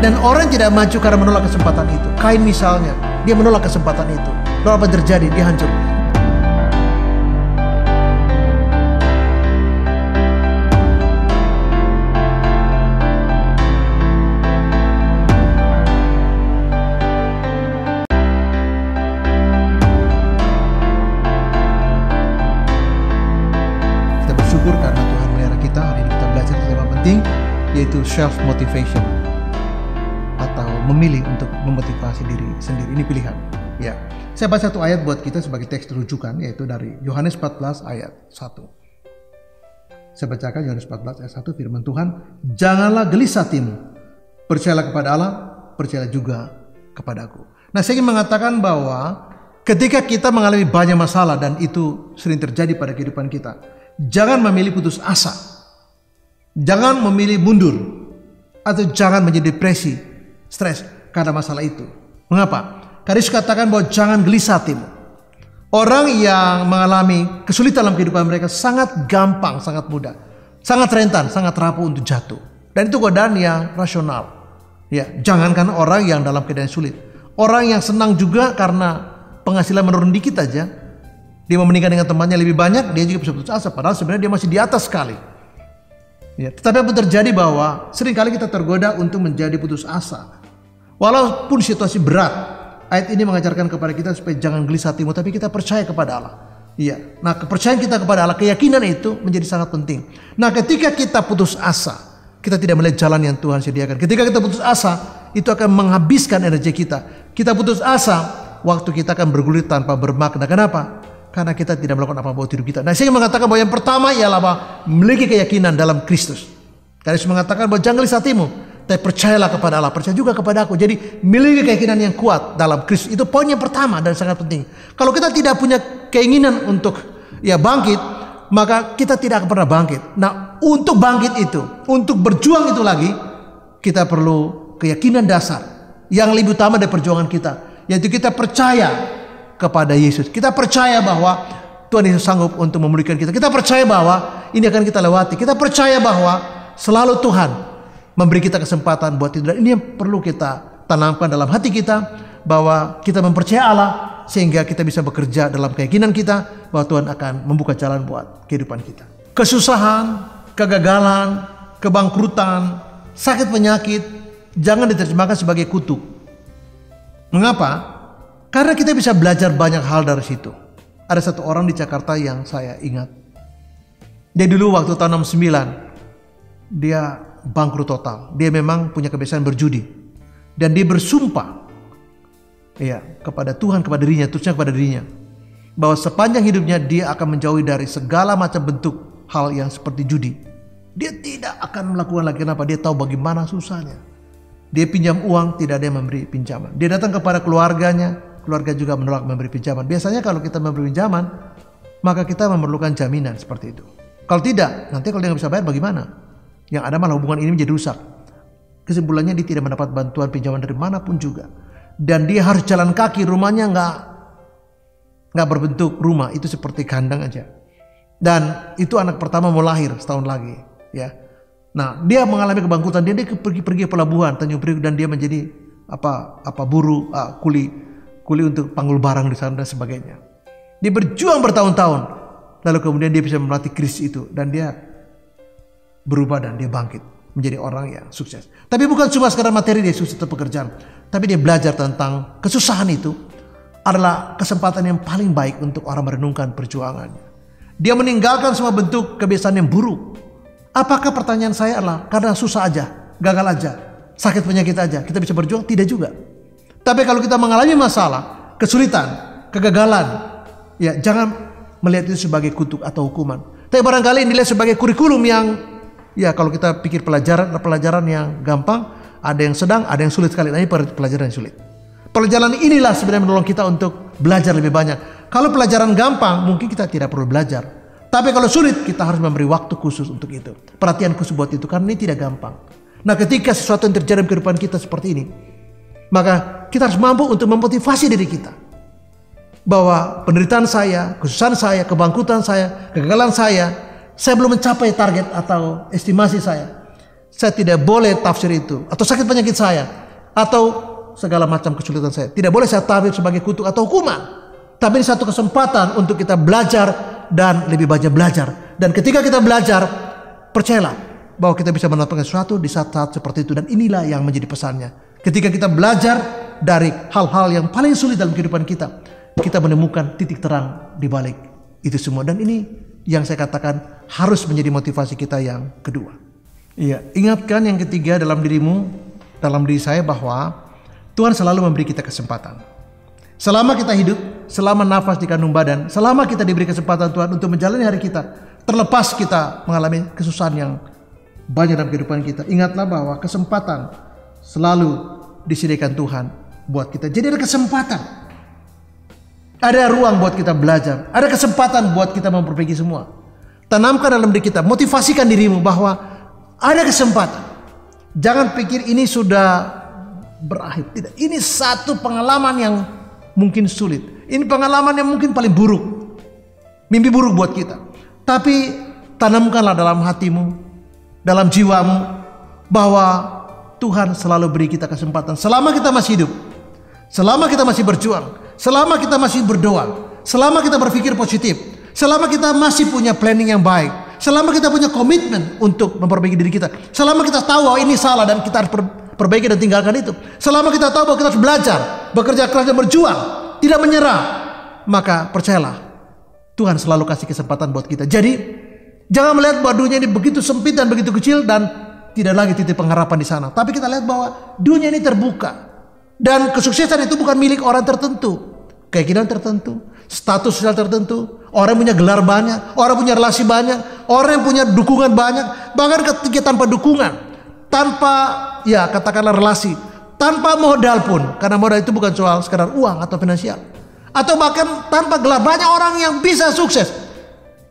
Dan orang tidak maju karena menolak kesempatan itu. Kain misalnya, dia menolak kesempatan itu. Lalu apa terjadi? Dia hancur. Kita bersyukur karena Tuhan melihara kita. Hari ini kita belajar tema penting, yaitu self motivation, atau memilih untuk memotivasi diri sendiri. Ini pilihan. Ya, saya baca satu ayat buat kita sebagai teks rujukan, yaitu dari Yohanes 14 ayat 1. Saya bacakan Yohanes 14 ayat 1, firman Tuhan, "Janganlah gelisah hatimu, percayalah kepada Allah, percayalah juga kepadaku." Nah, saya ingin mengatakan bahwa ketika kita mengalami banyak masalah, dan itu sering terjadi pada kehidupan kita, jangan memilih putus asa, jangan memilih mundur, atau jangan menjadi depresi, stres karena masalah itu. Mengapa? Karena Yesus katakan bahwa jangan gelisah hatimu. Orang yang mengalami kesulitan dalam kehidupan mereka sangat gampang, sangat mudah, sangat rentan, sangat rapuh untuk jatuh. Dan itu godaan yang rasional. Ya, jangankan orang yang dalam keadaan sulit, orang yang senang juga karena penghasilan menurun dikit aja, dia membandingkan dengan temannya lebih banyak, dia juga bisa putus asa. Padahal sebenarnya dia masih di atas sekali. Ya, tetapi apa terjadi bahwa seringkali kita tergoda untuk menjadi putus asa. Walaupun situasi berat, ayat ini mengajarkan kepada kita supaya jangan gelisah hatimu, tapi kita percaya kepada Allah. Iya. Nah, kepercayaan kita kepada Allah, keyakinan itu menjadi sangat penting. Nah, ketika kita putus asa, kita tidak melihat jalan yang Tuhan sediakan. Ketika kita putus asa, itu akan menghabiskan energi kita. Kita putus asa, waktu kita akan bergulir tanpa bermakna. Kenapa? Karena kita tidak melakukan apa-apa buat hidup kita. Nah, saya ingin mengatakan bahwa yang pertama ialah apa? Memiliki keyakinan dalam Kristus. Karena Yesus mengatakan bahwa jangan gelisah hatimu, tapi percayalah kepada Allah, percaya juga kepada aku. Jadi miliki keyakinan yang kuat dalam Kristus. Itu poin yang pertama dan sangat penting. Kalau kita tidak punya keinginan untuk bangkit, maka kita tidak akan pernah bangkit. Nah, untuk bangkit itu, untuk berjuang itu lagi, kita perlu keyakinan dasar yang lebih utama dari perjuangan kita, yaitu kita percaya kepada Yesus. Kita percaya bahwa Tuhan Yesus sanggup untuk memulihkan kita. Kita percaya bahwa ini akan kita lewati. Kita percaya bahwa selalu Tuhan memberi kita kesempatan buat itu. Dan ini yang perlu kita tanamkan dalam hati kita, bahwa kita mempercayai Allah sehingga kita bisa bekerja dalam keyakinan kita bahwa Tuhan akan membuka jalan buat kehidupan kita. Kesusahan, kegagalan, kebangkrutan, sakit penyakit jangan diterjemahkan sebagai kutuk. Mengapa? Karena kita bisa belajar banyak hal dari situ. Ada satu orang di Jakarta yang saya ingat. Dia dulu waktu tahun 69, dia bangkrut total. Dia memang punya kebiasaan berjudi. Dan dia bersumpah kepada Tuhan, kepada dirinya, terusnya kepada dirinya, bahwa sepanjang hidupnya dia akan menjauhi dari segala macam bentuk hal yang seperti judi. Dia tidak akan melakukan lagi. Kenapa? Dia tahu bagaimana susahnya. Dia pinjam uang, tidak ada yang memberi pinjaman. Dia datang kepada keluarganya, keluarga juga menolak memberi pinjaman. Biasanya kalau kita memberi pinjaman, maka kita memerlukan jaminan seperti itu. Kalau tidak, nanti kalau dia nggak bisa bayar bagaimana? Yang ada malah hubungan ini menjadi rusak. Kesimpulannya dia tidak mendapat bantuan pinjaman dari manapun juga. Dan dia harus jalan kaki, rumahnya nggak berbentuk rumah, itu seperti kandang aja. Dan itu anak pertama mau lahir setahun lagi. Ya. Nah, dia mengalami kebangkrutan. Dia pergi pelabuhan Tanjung Priok, dan dia menjadi buruh, kuli untuk panggul barang di sana dan sebagainya. Dia berjuang bertahun-tahun, lalu kemudian dia bisa melatih krisis itu, dan dia berubah dan dia bangkit menjadi orang yang sukses. Tapi bukan cuma sekedar materi dia sukses atau pekerjaan, tapi dia belajar tentang kesusahan itu adalah kesempatan yang paling baik untuk orang merenungkan perjuangannya. Dia meninggalkan semua bentuk kebiasaan yang buruk. Apakah, pertanyaan saya adalah, karena susah aja, gagal aja, sakit penyakit aja kita bisa berjuang? Tidak juga. Tapi kalau kita mengalami masalah, kesulitan, kegagalan, jangan melihat itu sebagai kutuk atau hukuman. Tapi barangkali dilihat sebagai kurikulum yang, kalau kita pikir pelajaran yang gampang, ada yang sedang, ada yang sulit sekali. Nah, ini pelajaran yang sulit. Pelajaran inilah sebenarnya menolong kita untuk belajar lebih banyak. Kalau pelajaran gampang, mungkin kita tidak perlu belajar. Tapi kalau sulit, kita harus memberi waktu khusus untuk itu. Perhatian khusus buat itu, karena ini tidak gampang. Nah, ketika sesuatu yang terjadi dalam kehidupan kita seperti ini, maka kita harus mampu untuk memotivasi diri kita, bahwa penderitaan saya, kesusahan saya, kebangkrutan saya, kegagalan saya belum mencapai target atau estimasi saya. Saya tidak boleh tafsir itu. Atau sakit penyakit saya. Atau segala macam kesulitan saya. Tidak boleh saya tafsir sebagai kutuk atau hukuman. Tapi ini satu kesempatan untuk kita belajar dan lebih banyak belajar. Dan ketika kita belajar, percayalah bahwa kita bisa mendapatkan sesuatu di saat-saat seperti itu. Dan inilah yang menjadi pesannya. Ketika kita belajar dari hal-hal yang paling sulit dalam kehidupan kita, kita menemukan titik terang di balik itu semua. Dan ini yang saya katakan harus menjadi motivasi kita yang kedua. Iya, ingatkan yang ketiga dalam dirimu, dalam diri saya, bahwa Tuhan selalu memberi kita kesempatan. Selama kita hidup, selama nafas di kandung badan, selama kita diberi kesempatan Tuhan untuk menjalani hari kita, terlepas kita mengalami kesusahan yang banyak dalam kehidupan kita, ingatlah bahwa kesempatan selalu disediakan Tuhan buat kita. Jadi ada kesempatan, ada ruang buat kita belajar, ada kesempatan buat kita memperbaiki semua. Tanamkan dalam diri kita, motivasikan dirimu bahwa ada kesempatan. Jangan pikir ini sudah berakhir. Tidak, ini satu pengalaman yang mungkin sulit. Ini pengalaman yang mungkin paling buruk. Mimpi buruk buat kita. Tapi tanamkanlah dalam hatimu, dalam jiwamu, bahwa Tuhan selalu beri kita kesempatan. Selama kita masih hidup, selama kita masih berjuang, selama kita masih berdoa, selama kita berpikir positif, selama kita masih punya planning yang baik, selama kita punya komitmen untuk memperbaiki diri kita, selama kita tahu bahwa ini salah dan kita harus perbaiki dan tinggalkan itu, selama kita tahu bahwa kita harus belajar, bekerja keras dan berjuang, tidak menyerah, maka percayalah Tuhan selalu kasih kesempatan buat kita. Jadi jangan melihat bahwa dunia ini begitu sempit dan begitu kecil dan tidak lagi titik pengharapan di sana. Tapi kita lihat bahwa dunia ini terbuka dan kesuksesan itu bukan milik orang tertentu, keyakinan tertentu, status sosial tertentu, orang yang punya gelar banyak, orang punya relasi banyak, orang yang punya dukungan banyak. Bahkan ketika tanpa dukungan, tanpa ya katakanlah relasi, tanpa modal pun, karena modal itu bukan soal sekadar uang atau finansial, atau bahkan tanpa gelar, banyak orang yang bisa sukses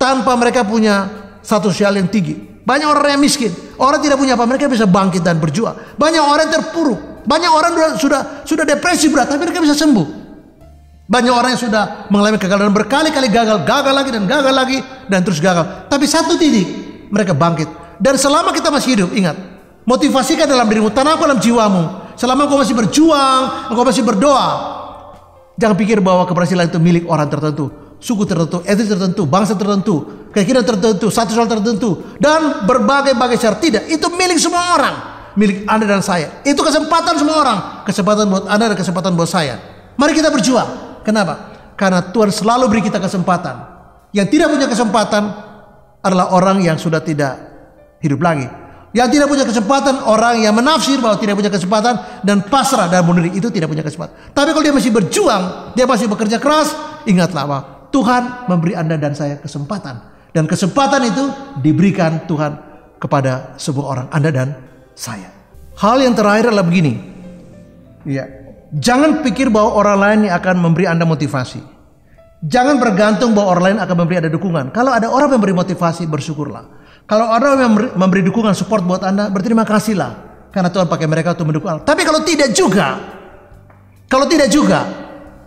tanpa mereka punya status sosial yang tinggi. Banyak orang yang miskin, orang tidak punya apa, mereka bisa bangkit dan berjuang. Banyak orang yang terpuruk, banyak orang sudah depresi berat, tapi mereka bisa sembuh. Banyak orang yang sudah mengalami kegagalan, berkali-kali gagal lagi dan gagal lagi dan terus gagal. Tapi satu titik mereka bangkit. Dan selama kita masih hidup, ingat, motivasikan dalam dirimu, tanamkan dalam jiwamu. Selama engkau masih berjuang, engkau masih berdoa, jangan pikir bahwa keberhasilan itu milik orang tertentu, suku tertentu, etnis tertentu, bangsa tertentu, keyakinan tertentu, status sosial tertentu, dan berbagai-bagai syarat. Tidak, itu milik semua orang, milik Anda dan saya. Itu kesempatan semua orang, kesempatan buat Anda dan kesempatan buat saya. Mari kita berjuang. Kenapa? Karena Tuhan selalu beri kita kesempatan. Yang tidak punya kesempatan adalah orang yang sudah tidak hidup lagi. Yang tidak punya kesempatan, orang yang menafsir bahwa tidak punya kesempatan dan pasrah dan bunuh diri, itu tidak punya kesempatan. Tapi kalau dia masih berjuang, dia masih bekerja keras, ingatlah bahwa Tuhan memberi Anda dan saya kesempatan. Dan kesempatan itu diberikan Tuhan kepada sebuah orang, Anda dan saya. Hal yang terakhir adalah begini. Ya. Jangan pikir bahwa orang lain yang akan memberi Anda motivasi. Jangan bergantung bahwa orang lain akan memberi Anda dukungan. Kalau ada orang yang memberi motivasi, bersyukurlah. Kalau orang yang memberi dukungan, support buat Anda, berterima kasihlah. Karena Tuhan pakai mereka untuk mendukung Anda. Tapi kalau tidak juga,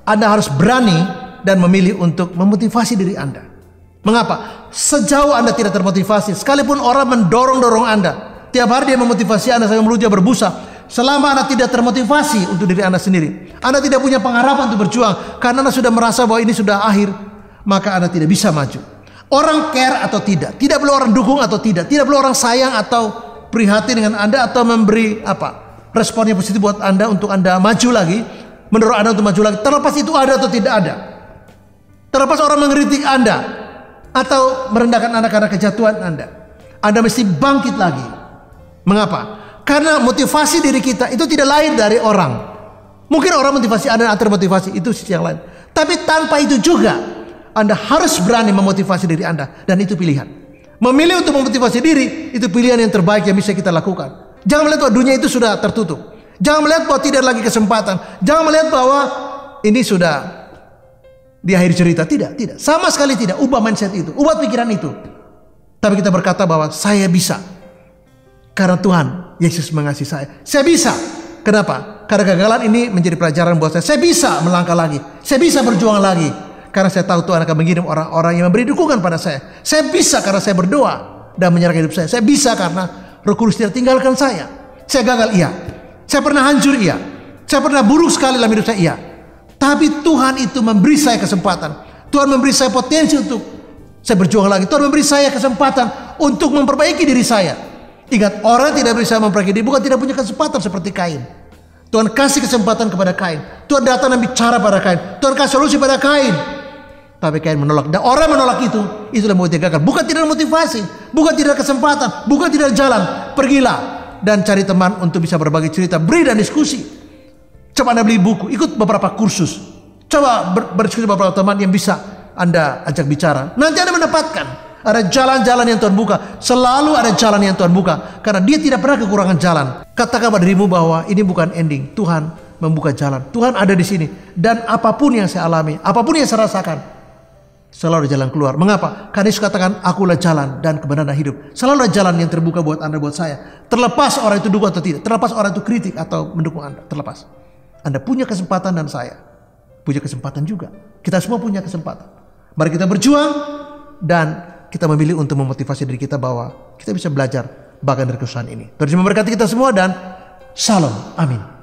Anda harus berani dan memilih untuk memotivasi diri Anda. Mengapa? Sejauh Anda tidak termotivasi, sekalipun orang mendorong Anda, tiap hari dia memotivasi Anda sampai mulutnya berbusa. Selama Anda tidak termotivasi untuk diri Anda sendiri, Anda tidak punya pengharapan untuk berjuang, karena Anda sudah merasa bahwa ini sudah akhir, maka Anda tidak bisa maju. Orang care atau tidak perlu orang dukung atau tidak perlu orang sayang atau prihatin dengan Anda atau memberi respon yang positif buat Anda untuk Anda maju lagi, mendorong Anda untuk maju lagi. Terlepas itu ada atau tidak ada, terlepas orang mengkritik Anda atau merendahkan Anda karena kejatuhan Anda mesti bangkit lagi. Mengapa? Karena motivasi diri kita itu tidak lahir dari orang. Mungkin orang motivasi Anda atau motivasi itu sisi yang lain. Tapi tanpa itu juga Anda harus berani memotivasi diri Anda. Dan itu pilihan. Memilih untuk memotivasi diri, itu pilihan yang terbaik yang bisa kita lakukan. Jangan melihat bahwa dunia itu sudah tertutup. Jangan melihat bahwa tidak lagi kesempatan. Jangan melihat bahwa ini sudah di akhir cerita. Tidak. Sama sekali tidak. Ubah mindset itu, ubah pikiran itu. Tapi kita berkata bahwa saya bisa. Karena Tuhan Yesus mengasihi saya. Saya bisa. Kenapa? Karena kegagalan ini menjadi pelajaran buat saya. Saya bisa melangkah lagi. Saya bisa berjuang lagi. Karena saya tahu Tuhan akan mengirim orang-orang yang memberi dukungan pada saya. Saya bisa karena saya berdoa dan menyerahkan hidup saya. Saya bisa karena Roh Kudus tidak tinggalkan saya. Saya gagal, iya. Saya pernah hancur, iya. Saya pernah buruk sekali dalam hidup saya, iya. Tapi Tuhan itu memberi saya kesempatan. Tuhan memberi saya potensi untuk saya berjuang lagi. Tuhan memberi saya kesempatan untuk memperbaiki diri saya. Ingat, orang tidak bisa memperbaiki diri bukan tidak punya kesempatan seperti Kain. Tuhan kasih kesempatan kepada Kain. Tuhan datang dan bicara pada Kain. Tuhan kasih solusi pada Kain. Tapi Kain menolak. Dan orang menolak itu, itulah membuat dia gagal. Bukan tidak ada motivasi, bukan tidak ada kesempatan, bukan tidak ada jalan. Pergilah dan cari teman untuk bisa berbagi cerita, beri dan diskusi. Coba Anda beli buku, ikut beberapa kursus. Coba berdiskusi beberapa teman yang bisa Anda ajak bicara. Nanti Anda mendapatkan ada jalan-jalan yang Tuhan buka. Selalu ada jalan yang Tuhan buka. Karena dia tidak pernah kekurangan jalan. Katakan pada dirimu bahwa ini bukan ending. Tuhan membuka jalan. Tuhan ada di sini. Dan apapun yang saya alami, apapun yang saya rasakan, selalu ada jalan keluar. Mengapa? Karena Yesus katakan, akulah jalan dan kebenaran hidup. Selalu ada jalan yang terbuka buat Anda, buat saya. Terlepas orang itu dukung atau tidak. Terlepas orang itu kritik atau mendukung Anda. Terlepas. Anda punya kesempatan dan saya punya kesempatan juga. Kita semua punya kesempatan. Mari kita berjuang dan kita memilih untuk memotivasi diri kita bahwa kita bisa belajar bagian dari kesusahan ini. Tuhan memberkati kita semua dan Shalom. Amin.